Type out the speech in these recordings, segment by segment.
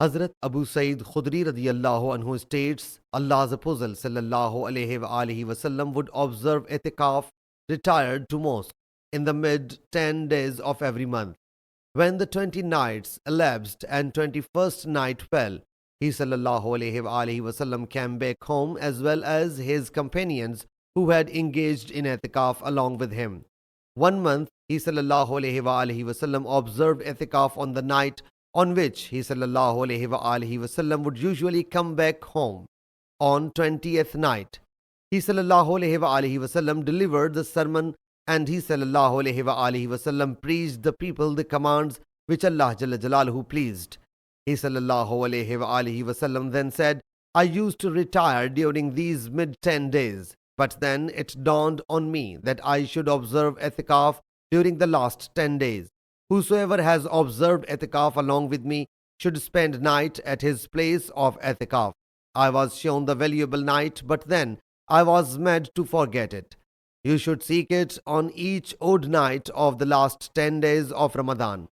Hazrat Abu Sa'id Khudri radiyallahu anhu states, Allah's Apostle sallallahu alayhi wa alihi wasallam would observe itikaf retired to mosque in the mid 10 days of every month. When the 20 nights elapsed and 21st night fell, he sallallahu alayhi wa alihi wasallam came back home as well as his companions who had engaged in itikaf along with him. 1 month he sallallahu alayhi wa alihi wasallam observed itikaf on the night on which he sallallahu alayhi wa alihi wasallam would usually come back home. On 20th night, he sallallahu alayhi wa alihi wasallam delivered the sermon and he sallallahu alayhi wa alihi wasallam preached the people the commands which Allah Jalla Jalaluhu pleased. He sallallahu alayhi wa alihi wasallam then said, I used to retire during these mid 10 days, but then it dawned on me that I should observe itikaf during the last 10 days. Whosoever has observed itikaf along with me should spend night at his place of itikaf. I was shown the valuable night, but then I was made to forget it. You should seek it on each odd night of the last 10 days of Ramadan.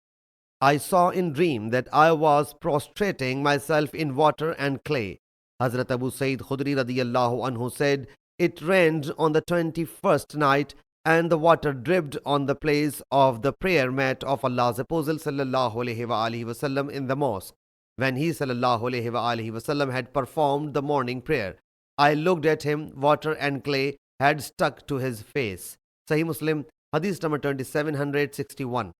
I saw in dream that I was prostrating myself in water and clay. Hazrat Abu Sa'id Khudri radiyallahu anhu said, it rained on the 21st night and the water dripped on the place of the prayer mat of Allah's Apostle sallallahu alayhi wa alihi wasallam in the mosque. When he sallallahu alayhi wa alihi wasallam had performed the morning prayer, I looked at him, water and clay had stuck to his face. Sahih Muslim Hadees number 2761.